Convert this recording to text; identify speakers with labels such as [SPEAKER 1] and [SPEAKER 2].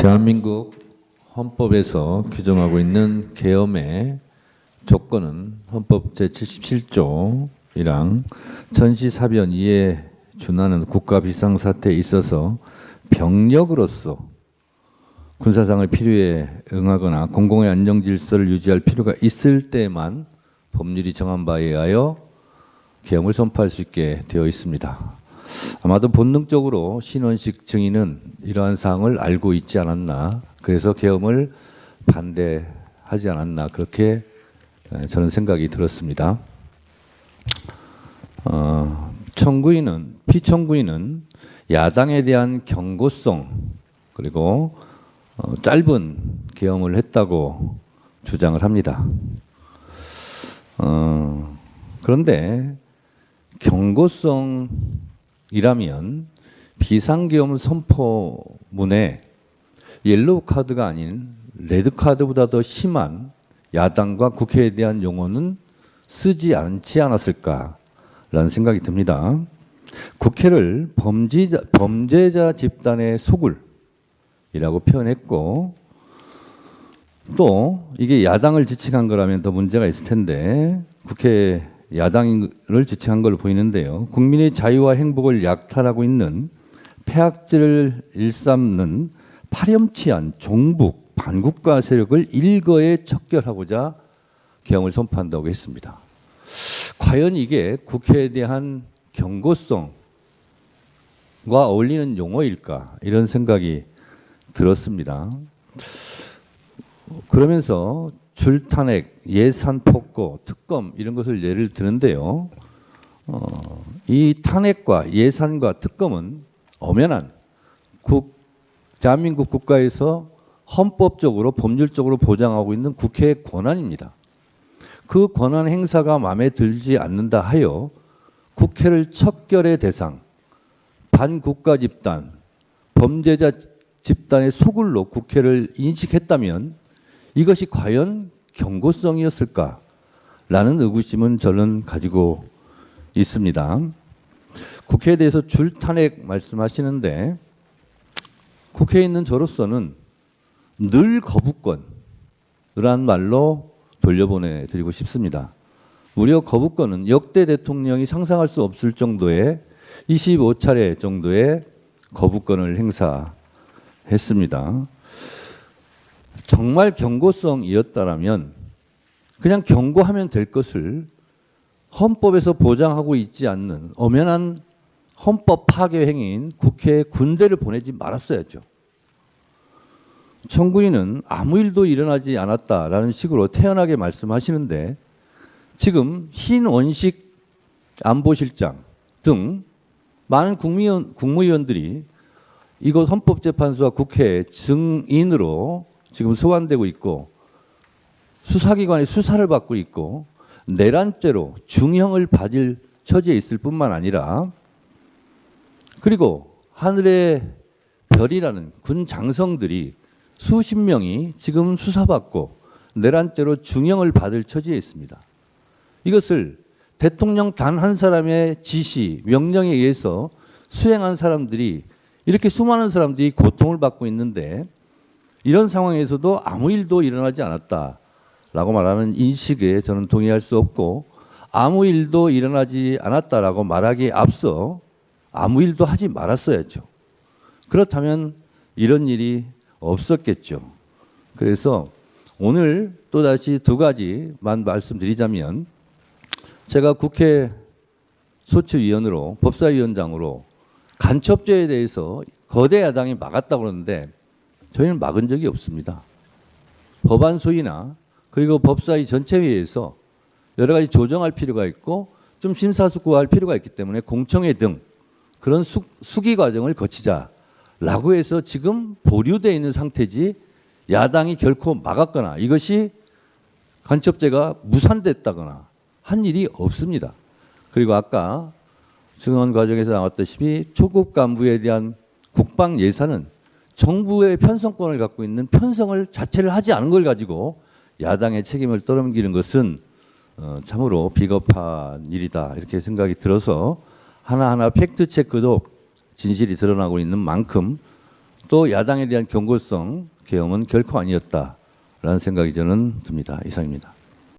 [SPEAKER 1] 대한민국 헌법에서 규정하고 있는 계엄의 조건은 헌법 제77조이랑 전시사변 이에 준하는 국가 비상사태에 있어서 병력으로서 군사상의 필요에 응하거나 공공의 안정질서를 유지할 필요가 있을 때만 법률이 정한 바에 의하여 계엄을 선포할 수 있게 되어 있습니다. 아마도 본능적으로 신원식 증인은 이러한 사항을 알고 있지 않았나, 그래서 계엄을 반대하지 않았나, 그렇게 저는 생각이 들었습니다. 피청구인은 야당에 대한 경고성 그리고 짧은 계엄을 했다고 주장을 합니다. 그런데 경고성이라면 비상계엄 선포문에 옐로우 카드가 아닌 레드 카드보다 더 심한 야당과 국회에 대한 용어는 쓰지 않지 않았을까라는 생각이 듭니다. 국회를 범죄자 집단의 소굴이라고 표현했고, 또 이게 야당을 지칭한 거라면 더 문제가 있을 텐데 국회 야당을 지칭한 걸로 보이는데요. 국민의 자유와 행복을 약탈하고 있는 폐악질을 일삼는 파렴치한 종북 반국가 세력을 일거에 척결하고자 계엄을 선포한다고 했습니다. 과연 이게 국회에 대한 경고성과 어울리는 용어일까, 이런 생각이 들었습니다. 그러면서 줄탄핵, 예산 폭거, 특검 이런 것을 예를 드는데요. 이 탄핵과 예산과 특검은 엄연한 대한민국 국가에서 헌법적으로 법률적으로 보장하고 있는 국회의 권한입니다. 그 권한 행사가 마음에 들지 않는다 하여 국회를 척결의 대상, 반국가 집단, 범죄자 집단의 소굴로 국회를 인식했다면 이것이 과연 경고성이었을까라는 의구심은 저는 가지고 있습니다. 국회에 대해서 줄탄핵 말씀하시는데, 국회에 있는 저로서는 늘 거부권이라는 말로 돌려보내드리고 싶습니다. 무려 거부권은 역대 대통령이 상상할 수 없을 정도의 25차례 정도의 거부권을 행사했습니다. 정말 경고성이었다라면 그냥 경고하면 될 것을 헌법에서 보장하고 있지 않는 엄연한 헌법 파괴 행위인 국회에 군대를 보내지 말았어야죠. 청구인은 아무 일도 일어나지 않았다라는 식으로 태연하게 말씀하시는데, 지금 신원식 안보실장 등 많은 국무위원들이 이곳 헌법재판소와 국회 증인으로 지금 소환되고 있고 수사기관의 수사를 받고 있고 내란죄로 중형을 받을 처지에 있을 뿐만 아니라, 그리고 하늘의 별이라는 군 장성들이 수십 명이 지금 수사받고 내란죄로 중형을 받을 처지에 있습니다. 이것을 대통령 단 한 사람의 지시, 명령에 의해서 수행한 사람들이, 이렇게 수많은 사람들이 고통을 받고 있는데 이런 상황에서도 아무 일도 일어나지 않았다라고 말하는 인식에 저는 동의할 수 없고, 아무 일도 일어나지 않았다라고 말하기에 앞서 아무 일도 하지 말았어야죠. 그렇다면 이런 일이 없었겠죠. 그래서 오늘 또다시 두 가지만 말씀드리자면, 제가 국회 소추위원으로 법사위원장으로 간첩죄에 대해서 거대 야당이 막았다고 그러는데 저희는 막은 적이 없습니다. 법안 소위나 그리고 법사위 전체회의에서 여러 가지 조정할 필요가 있고 좀 심사숙고할 필요가 있기 때문에 공청회 등 그런 수기 과정을 거치자라고 해서 지금 보류되어 있는 상태지, 야당이 결코 막았거나 이것이 간첩죄가 무산됐다거나 한 일이 없습니다. 그리고 아까 증언 과정에서 나왔다시피 초급 간부에 대한 국방 예산은 정부의 편성권을 갖고 있는 편성을 자체를 하지 않은 걸 가지고 야당의 책임을 떠넘기는 것은 참으로 비겁한 일이다, 이렇게 생각이 들어서 하나하나 팩트 체크도 진실이 드러나고 있는 만큼 또 야당에 대한 경고성 계엄은 결코 아니었다라는 생각이 저는 듭니다. 이상입니다.